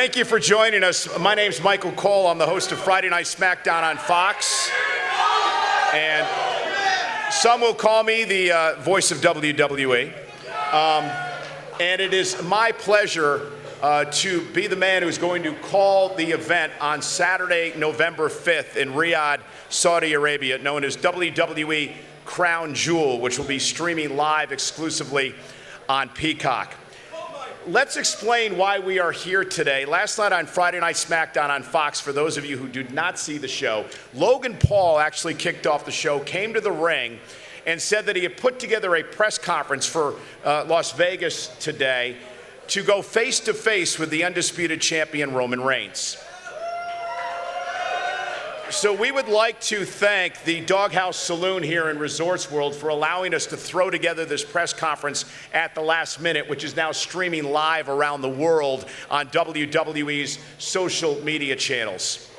Thank you for joining us. My name's Michael Cole. I'm the host of Friday Night SmackDown on Fox. And some will call me the voice of WWE. And it is my pleasure to be the man who's going to call the event on Saturday, November 5th in Riyadh, Saudi Arabia, known as WWE Crown Jewel, which will be streaming live exclusively on Peacock. Let's explain why we are here today. Last night on Friday Night SmackDown on Fox, for those of you who did not see the show, Logan Paul actually kicked off the show, came to the ring, and said that he had put together a press conference for Las Vegas today to go face-to-face with the undisputed champion, Roman Reigns. So we would like to thank the Doghouse Saloon here in Resorts World for allowing us to throw together this press conference at the last minute, which is now streaming live around the world on WWE's social media channels.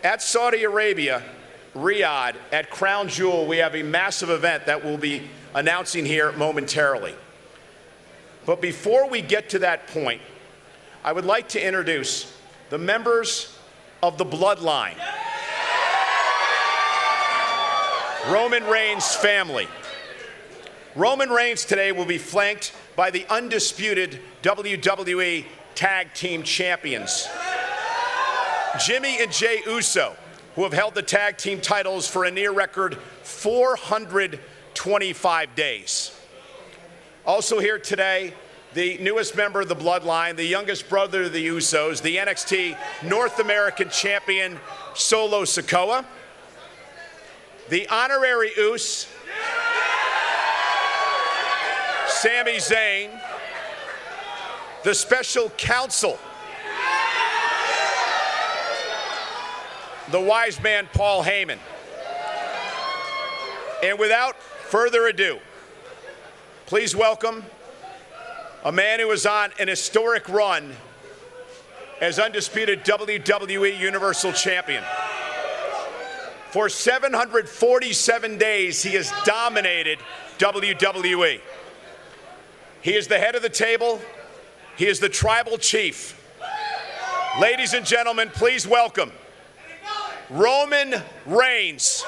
At Saudi Arabia, Riyadh, at Crown Jewel, we have a massive event that we'll be announcing here momentarily. But before we get to that point, I would like to introduce the members of the bloodline. Roman Reigns' family. Roman Reigns today will be flanked by the undisputed WWE Tag Team Champions, Jimmy and Jey Uso, who have held the tag team titles for a near record 425 days. Also here today, the newest member of the bloodline, the youngest brother of the Usos, the NXT North American champion, Solo Sikoa, the honorary Us, Sami Zayn, the special counsel, the wise man Paul Heyman. And without further ado, please welcome a man who is on an historic run as undisputed WWE Universal Champion. For 747 days, he has dominated WWE. He is the head of the table. He is the tribal chief. Ladies and gentlemen, please welcome Roman Reigns.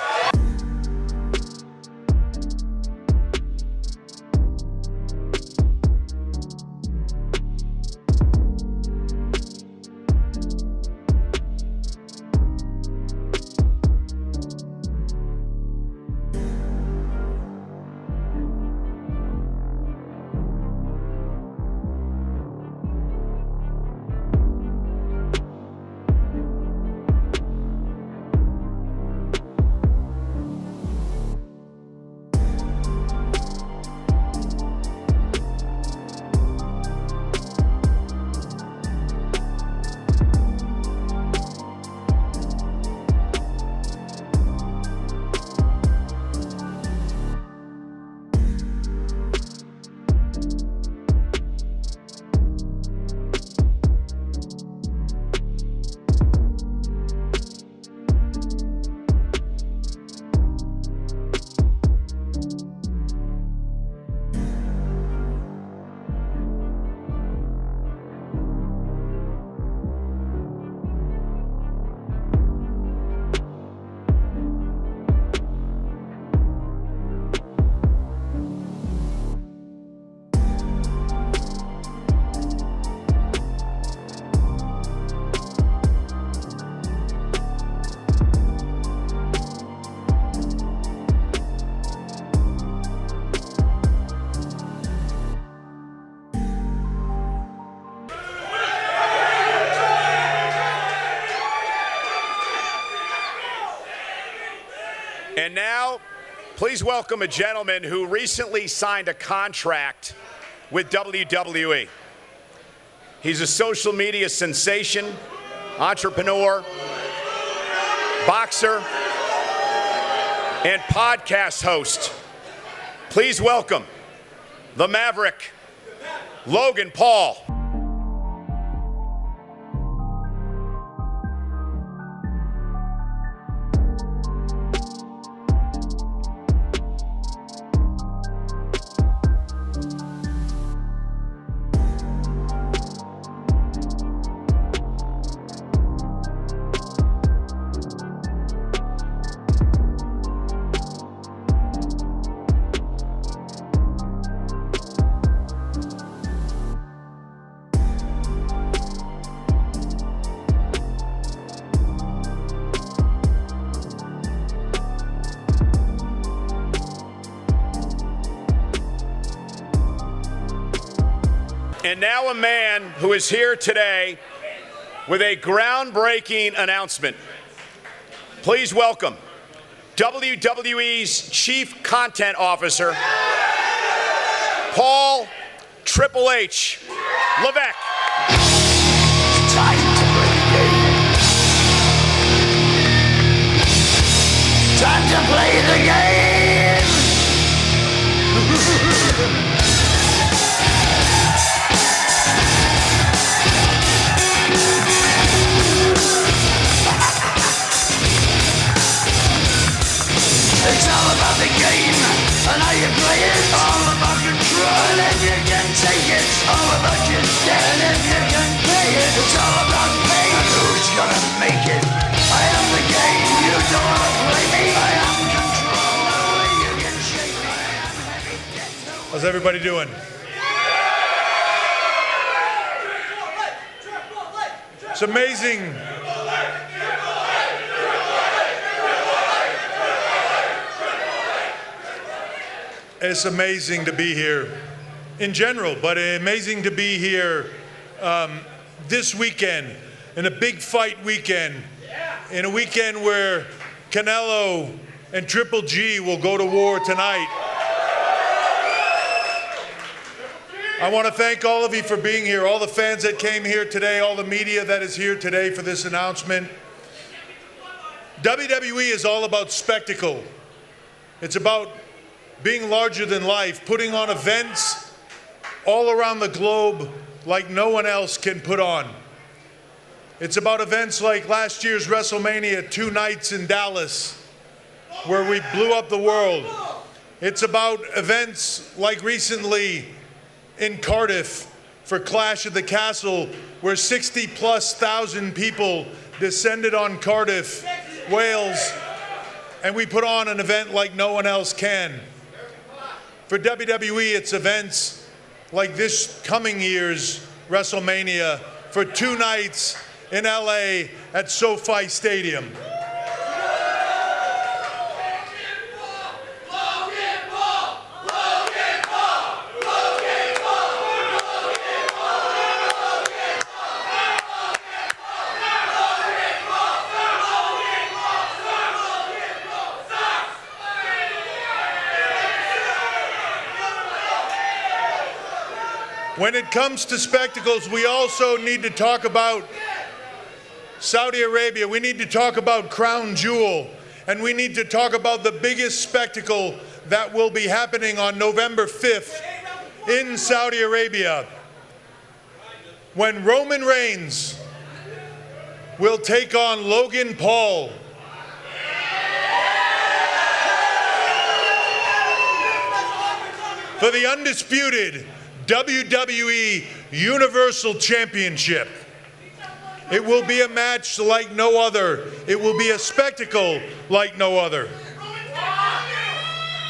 And now, please welcome a gentleman who recently signed a contract with WWE. He's a social media sensation, entrepreneur, boxer, and podcast host. Please welcome the Maverick, Logan Paul. And now a man who is here today with a groundbreaking announcement. Please welcome WWE's Chief Content Officer, Paul Triple H Levesque. Time to play the game. Time to play the game. It's all about the game and how you play it. All about control, and if you can take it. All about your debt, and if you can pay it. It's all about fame and who's gonna make it. I am the game, you don't wanna play me. I am control, no way you can shake me. I am heavy debt. How's everybody doing? It's amazing. It's amazing to be here in general, but amazing to be here this weekend, in a big fight weekend, in a weekend where Canelo and Triple G will go to war tonight. I want to thank all of you for being here, all the fans that came here today, all the media that is here today for this announcement. WWE is all about spectacle. It's about being larger than life, putting on events all around the globe like no one else can put on. It's about events like last year's WrestleMania 2 nights in Dallas, where we blew up the world. It's about events like recently in Cardiff for Clash at the Castle, where 60,000+ people descended on Cardiff, Wales, and we put on an event like no one else can. For WWE, it's events like this coming year's WrestleMania for 2 nights in LA at SoFi Stadium. When it comes to spectacles, we also need to talk about Saudi Arabia. We need to talk about Crown Jewel. And we need to talk about the biggest spectacle that will be happening on November 5th in Saudi Arabia, when Roman Reigns will take on Logan Paul. For the undisputed WWE Universal Championship. It will be a match like no other. It will be a spectacle like no other.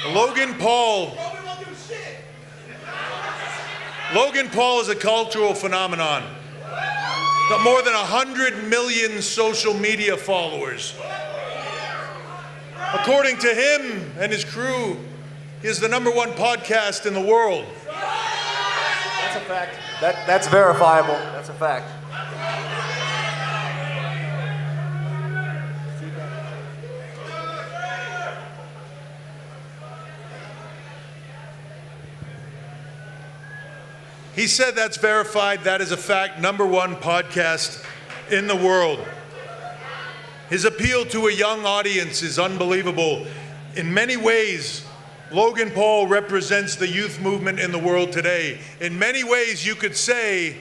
Logan Paul is a cultural phenomenon. Got more than 100 million social media followers. According to him and his crew, he is the #1 podcast in the world. That's a fact. That's verifiable. That's a fact. He said that's verified. That is a fact. #1 podcast in the world. His appeal to a young audience is unbelievable. In many ways, Logan Paul represents the youth movement in the world today. In many ways, you could say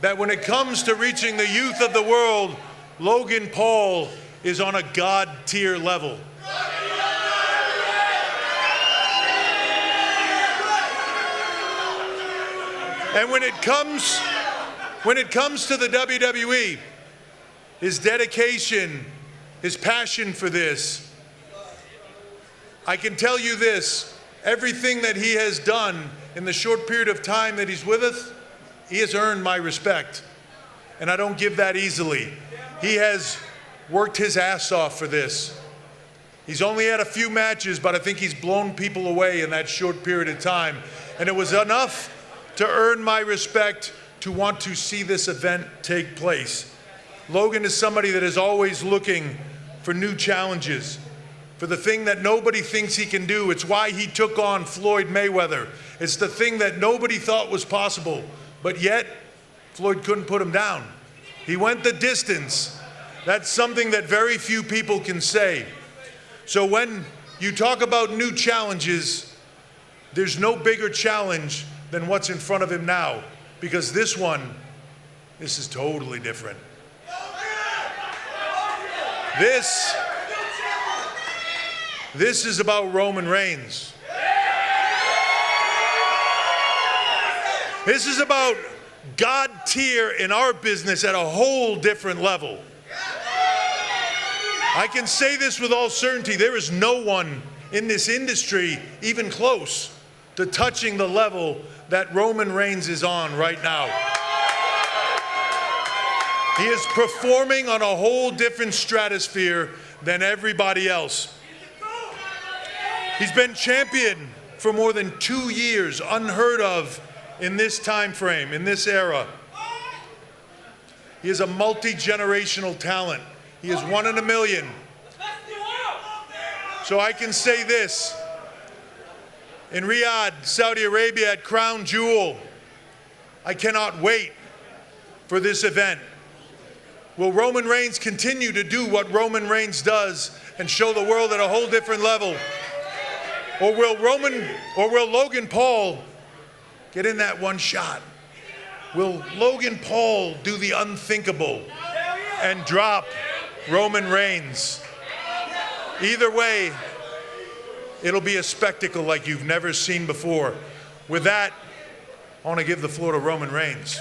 that when it comes to reaching the youth of the world, Logan Paul is on a God tier level. And when it comes to the WWE, his dedication, his passion for this, I can tell you this, everything that he has done in the short period of time that he's with us, he has earned my respect. And I don't give that easily. He has worked his ass off for this. He's only had a few matches, but I think he's blown people away in that short period of time. And it was enough to earn my respect to want to see this event take place. Logan is somebody that is always looking for new challenges, for the thing that nobody thinks he can do. It's why he took on Floyd Mayweather. It's the thing that nobody thought was possible, but yet Floyd couldn't put him down. He went the distance. That's something that very few people can say. So when you talk about new challenges, there's no bigger challenge than what's in front of him now, because this is totally different. This is about Roman Reigns. This is about God tier in our business at a whole different level. I can say this with all certainty. There is no one in this industry even close to touching the level that Roman Reigns is on right now. He is performing on a whole different stratosphere than everybody else. He's been champion for more than 2 years, unheard of in this time frame, in this era. He is a multi-generational talent. He is 1 in a million. So I can say this. In Riyadh, Saudi Arabia at Crown Jewel, I cannot wait for this event. Will Roman Reigns continue to do what Roman Reigns does and show the world at a whole different level? Or will Logan Paul get in that one shot? Will Logan Paul do the unthinkable and drop Roman Reigns? Either way, it'll be a spectacle like you've never seen before. With that, I want to give the floor to Roman Reigns.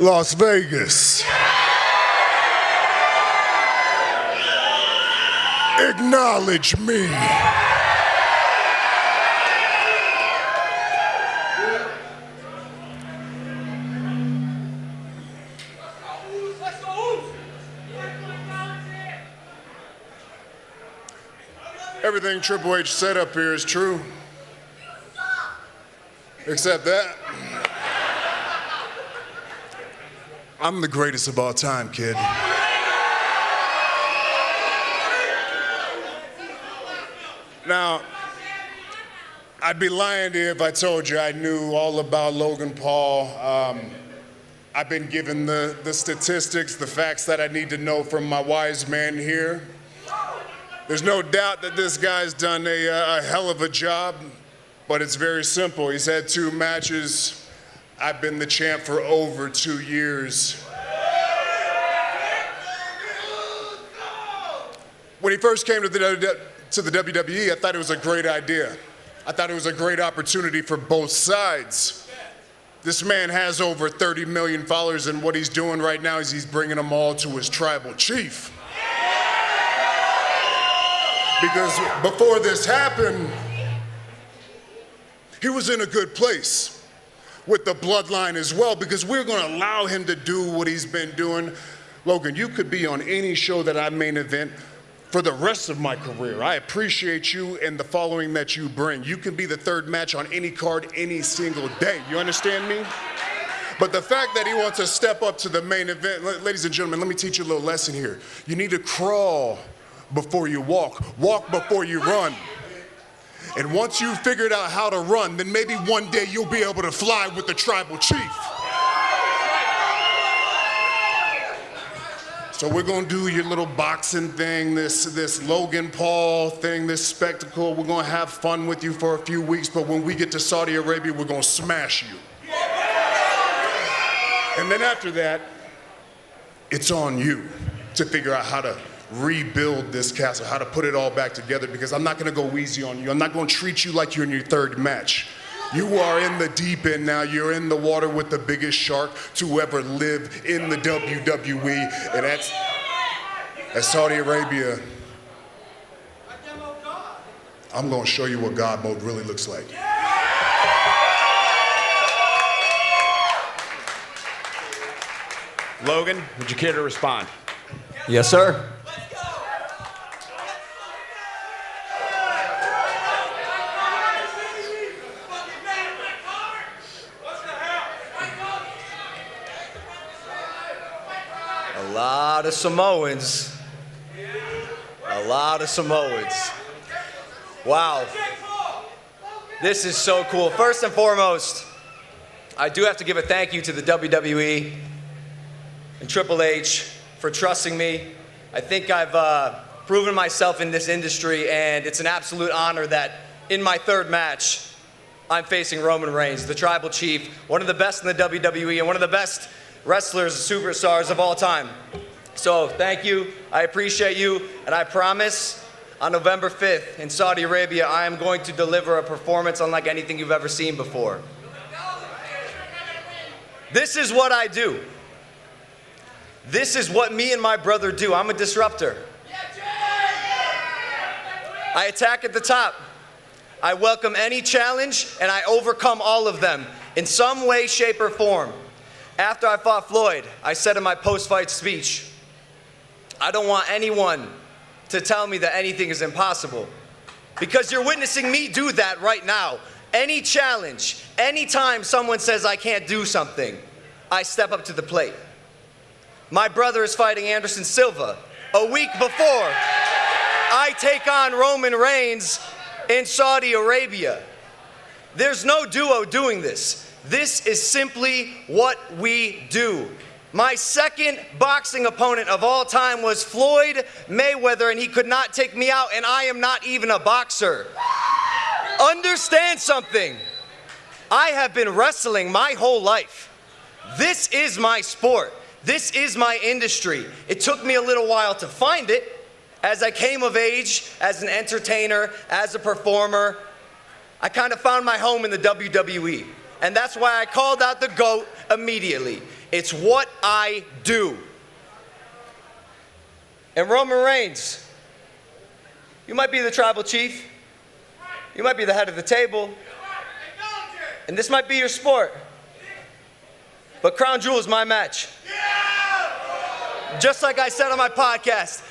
Las Vegas. Acknowledge me. Everything Triple H said up here is true. Except that. I'm the greatest of all time, kid. Now, I'd be lying to you if I told you I knew all about Logan Paul. I've been given the statistics, the facts that I need to know from my wise man here. There's no doubt that this guy's done a hell of a job, but it's very simple. He's had 2 matches. I've been the champ for over 2 years. When he first came to the WWE, I thought it was a great idea. I thought it was a great opportunity for both sides. This man has over 30 million followers, and what he's doing right now is he's bringing them all to his tribal chief. Because before this happened, he was in a good place with the bloodline as well, because we're going to allow him to do what he's been doing. Logan, you could be on any show that I main event for the rest of my career. I appreciate you and the following that you bring. You can be the 3rd match on any card any single day. You understand me? But the fact that he wants to step up to the main event, ladies and gentlemen, let me teach you a little lesson here. You need to crawl before you walk before you run. And once you've figured out how to run, then maybe one day you'll be able to fly with the tribal chief. So we're gonna do your little boxing thing, this Logan Paul thing, this spectacle. We're gonna have fun with you for a few weeks, but when we get to Saudi Arabia, we're gonna smash you. And then after that, it's on you to figure out how to rebuild this castle, how to put it all back together, because I'm not gonna go easy on you. I'm not gonna treat you like you're in your 3rd match. You are in the deep end now. You're in the water with the biggest shark to ever live in the WWE, and that's Saudi Arabia. I'm going to show you what God mode really looks like. Logan, would you care to respond? Yes, sir. A lot of Samoans. A lot of Samoans. Wow. This is so cool. First and foremost, I do have to give a thank you to the WWE and Triple H for trusting me. I think I've proven myself in this industry, and it's an absolute honor that in my third match, I'm facing Roman Reigns, the Tribal Chief, one of the best in the WWE and one of the best wrestlers, superstars of all time. So thank you, I appreciate you, and I promise on November 5th in Saudi Arabia, I am going to deliver a performance unlike anything you've ever seen before. This is what I do. This is what me and my brother do. I'm a disruptor. I attack at the top. I welcome any challenge, and I overcome all of them in some way, shape, or form. After I fought Floyd, I said in my post-fight speech, I don't want anyone to tell me that anything is impossible, because you're witnessing me do that right now. Any challenge, anytime someone says I can't do something, I step up to the plate. My brother is fighting Anderson Silva. A week before, I take on Roman Reigns in Saudi Arabia. There's no duo doing this. This is simply what we do. My second boxing opponent of all time was Floyd Mayweather, and he could not take me out, and I am not even a boxer. Understand something. I have been wrestling my whole life. This is my sport. This is my industry. It took me a little while to find it. As I came of age, as an entertainer, as a performer, I kind of found my home in the WWE. And that's why I called out the GOAT immediately. It's what I do. And Roman Reigns, you might be the tribal chief. You might be the head of the table. And this might be your sport. But Crown Jewel is my match. Just like I said on my podcast,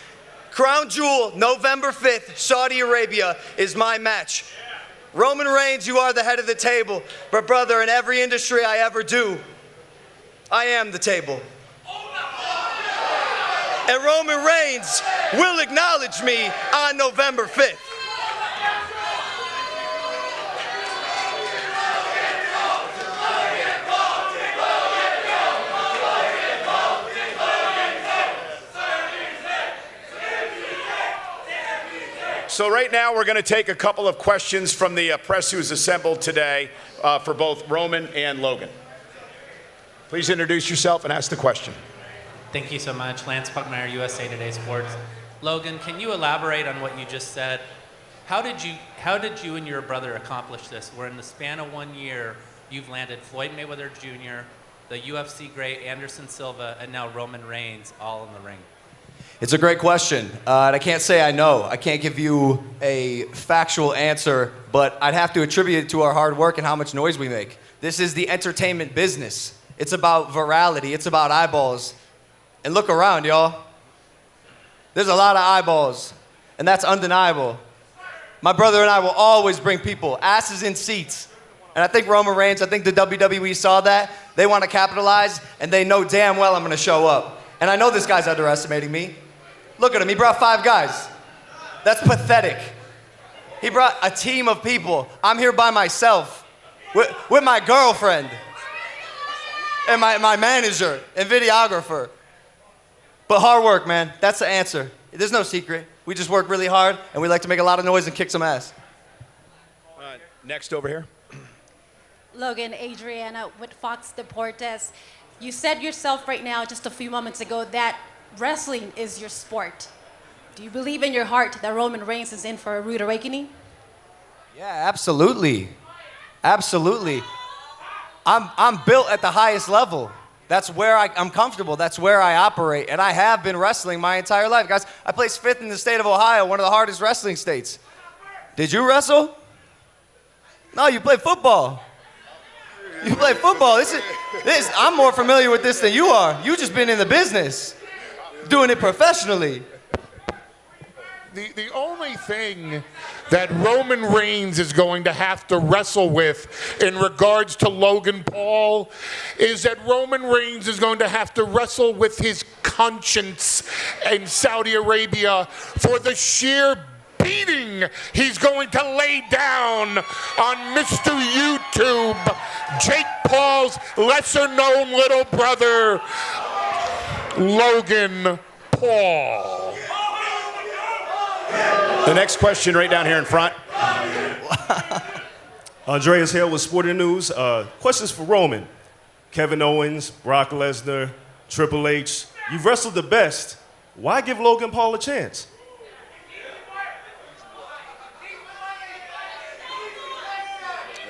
Crown Jewel, November 5th, Saudi Arabia, is my match. Roman Reigns, you are the head of the table. But brother, in every industry I ever do, I am the table. And Roman Reigns will acknowledge me on November 5th. So right now we're going to take a couple of questions from the press who's assembled today for both Roman and Logan. Please introduce yourself and ask the question. Thank you so much. Lance Puckmeyer, USA Today Sports. Logan, can you elaborate on what you just said? How did you and your brother accomplish this, where in the span of 1 year, you've landed Floyd Mayweather Jr., the UFC great Anderson Silva, and now Roman Reigns all in the ring? It's a great question, and I can't say I know. I can't give you a factual answer, but I'd have to attribute it to our hard work and how much noise we make. This is the entertainment business. It's about virality. It's about eyeballs. And look around, y'all. There's a lot of eyeballs, and that's undeniable. My brother and I will always bring people, asses in seats. And I think Roman Reigns, I think the WWE saw that. They want to capitalize, and they know damn well I'm going to show up. And I know this guy's underestimating me. Look at him, he brought 5 guys. That's pathetic. He brought a team of people. I'm here by myself with my girlfriend and my manager and videographer. But hard work, man, that's the answer. There's no secret. We just work really hard, and we like to make a lot of noise and kick some ass. Next over here. Logan, Adriana with Fox Deportes. You said yourself right now, just a few moments ago, that wrestling is your sport. Do you believe in your heart that Roman Reigns is in for a rude awakening? Yeah, absolutely. Absolutely. I'm built at the highest level. That's where I'm comfortable. That's where I operate. And I have been wrestling my entire life. Guys, I placed 5th in the state of Ohio, one of the hardest wrestling states. Did you wrestle? No, you play football. You play football. I'm more familiar with this than you are. You just been in the business, doing it professionally. The only thing that Roman Reigns is going to have to wrestle with in regards to Logan Paul is that Roman Reigns is going to have to wrestle with his conscience in Saudi Arabia for the sheer beating he's going to lay down on Mr. YouTube, Jake Paul's lesser-known little brother, Logan Paul. The next question right down here in front. Andreas Hale with Sporting News. Questions for Roman. Kevin Owens, Brock Lesnar, Triple H. You've wrestled the best. Why give Logan Paul a chance?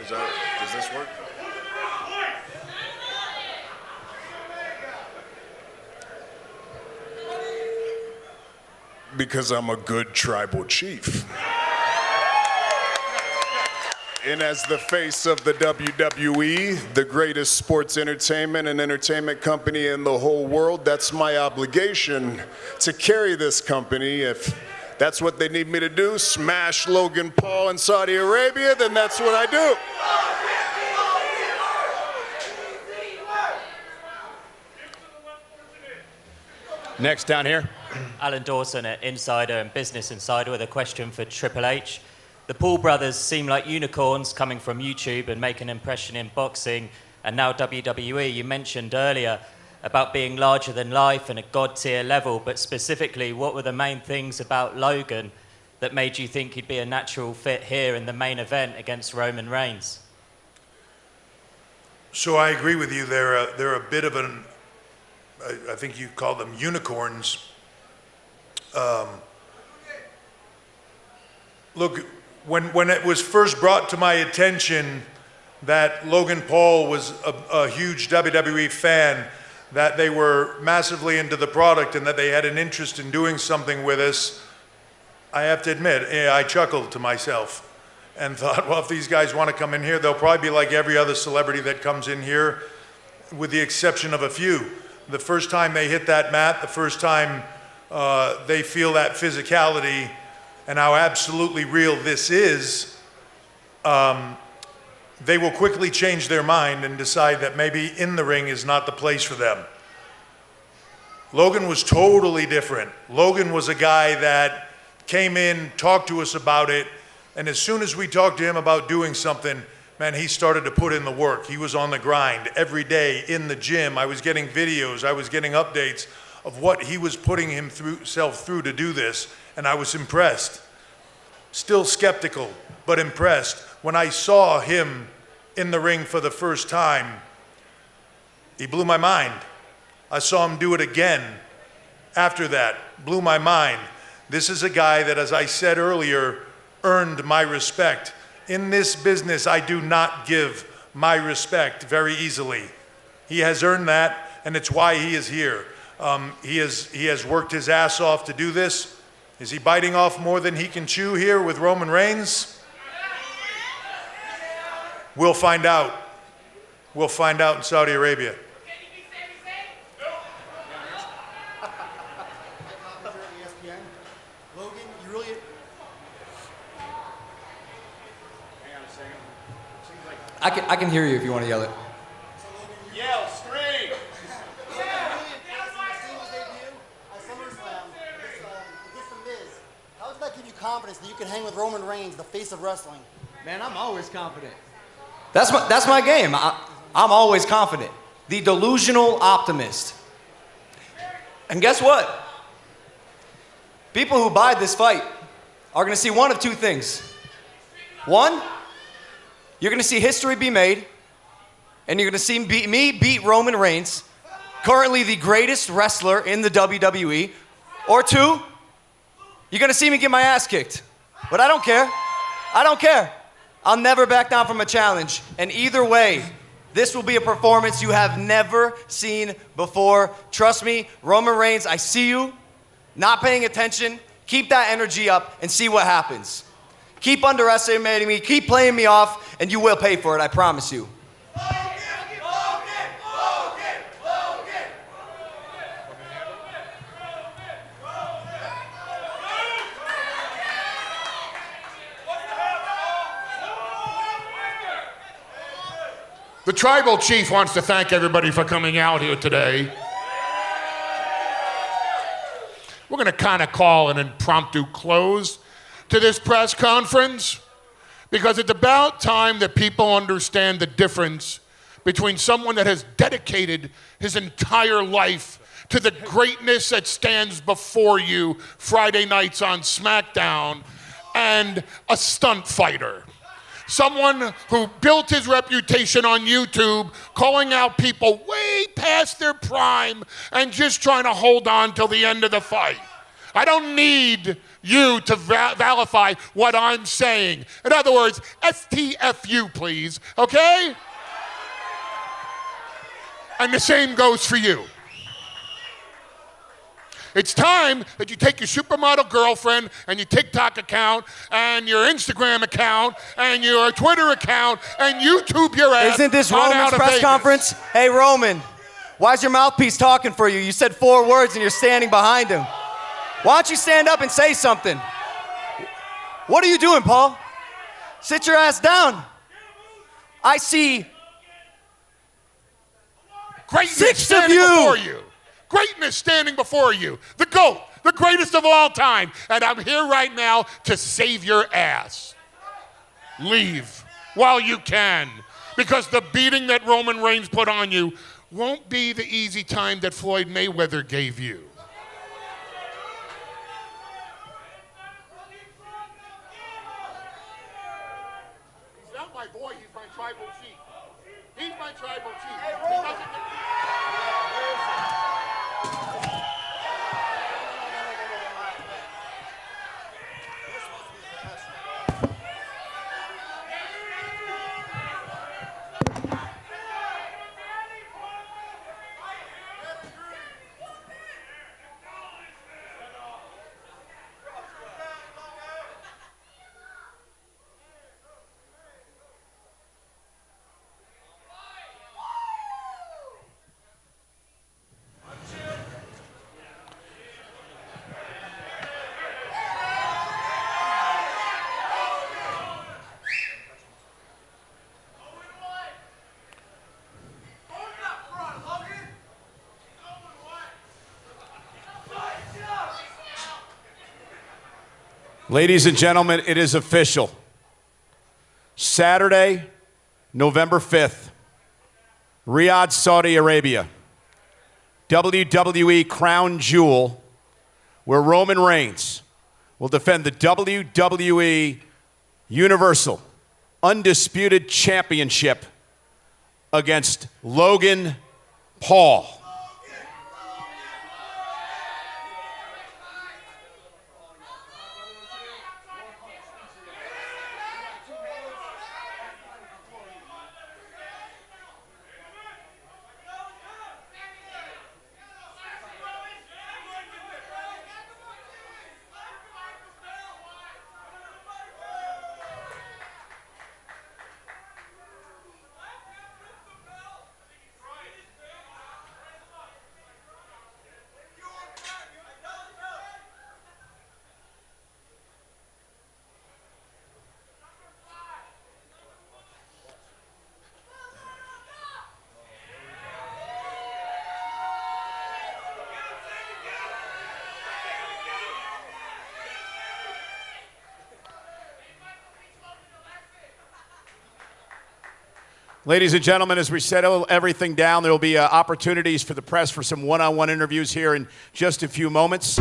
Does this work? Because I'm a good tribal chief. And as the face of the WWE, the greatest sports entertainment and entertainment company in the whole world, that's my obligation to carry this company. If that's what they need me to do, smash Logan Paul in Saudi Arabia, then that's what I do. Next down here. Alan Dawson at Insider and Business Insider with a question for Triple H. The Paul brothers seem like unicorns coming from YouTube and make an impression in boxing and now WWE. You mentioned earlier about being larger than life and a god tier level, but specifically, what were the main things about Logan that made you think he'd be a natural fit here in the main event against Roman Reigns? So I agree with you. They're a bit of an, I think you call them unicorns. Look, when it was first brought to my attention that Logan Paul was a huge WWE fan, that they were massively into the product and that they had an interest in doing something with us, I have to admit, I chuckled to myself and thought, well, if these guys want to come in here, they'll probably be like every other celebrity that comes in here, with the exception of a few. The first time they hit that mat, the first time they feel that physicality and how absolutely real this is, they will quickly change their mind and decide that maybe in the ring is not the place for them. Logan was totally different. Logan was a guy that came in, talked to us about it, and as soon as we talked to him about doing something, man, he started to put in the work. He was on the grind every day in the gym. I was getting videos, I was getting updates of what he was putting himself through to do this, and I was impressed. Still skeptical, but impressed. When I saw him in the ring for the first time, he blew my mind. I saw him do it again after that, blew my mind. This is a guy that, as I said earlier, earned my respect. In this business, I do not give my respect very easily. He has earned that, and it's why he is here. He has worked his ass off to do this. Is he biting off more than he can chew here with Roman Reigns? We'll find out. We'll find out in Saudi Arabia. Logan, you really... I can hear you if you want to yell it. Yell, scream! How does that give you confidence that you can hang with Roman Reigns, the face of wrestling? Man, I'm always confident. That's my game. I'm always confident. The delusional optimist. And guess what? People who buy this fight are going to see one of two things. One, you're going to see history be made, and you're going to see me beat Roman Reigns, currently the greatest wrestler in the WWE. Or two, you're going to see me get my ass kicked. But I don't care. I don't care. I'll never back down from a challenge. And either way, this will be a performance you have never seen before. Trust me, Roman Reigns, I see you not paying attention. Keep that energy up and see what happens. Keep underestimating me, keep playing me off, and you will pay for it, I promise you. The tribal chief wants to thank everybody for coming out here today. We're going to kind of call an impromptu close to this press conference because it's about time that people understand the difference between someone that has dedicated his entire life to the greatness that stands before you Friday nights on SmackDown and a stunt fighter. Someone who built his reputation on YouTube, calling out people way past their prime and just trying to hold on till the end of the fight. I don't need you to vilify what I'm saying. In other words, STFU, please, okay? And the same goes for you. It's time that you take your supermodel girlfriend and your TikTok account and your Instagram account and your Twitter account and YouTube your ass. Isn't this on Roman's out of press Vegas. conference? Hey, Roman, why's your mouthpiece talking for you? You said 4 words and you're standing behind him. Why don't you stand up and say something? What are you doing, Paul? Sit your ass down. I see Greatness 6 of standing you. before you. Greatness standing before you. The GOAT, the greatest of all time. And I'm here right now to save your ass. Leave while you can. Because the beating that Roman Reigns put on you won't be the easy time that Floyd Mayweather gave you. He's not my boy, he's my tribal chief. He's my tribal chief. He doesn't get- Ladies and gentlemen, it is official. Saturday, November 5th, Riyadh, Saudi Arabia. WWE Crown Jewel, where Roman Reigns will defend the WWE Universal Undisputed Championship against Logan Paul. Ladies and gentlemen, as we settle everything down, there will be opportunities for the press for some one-on-one interviews here in just a few moments.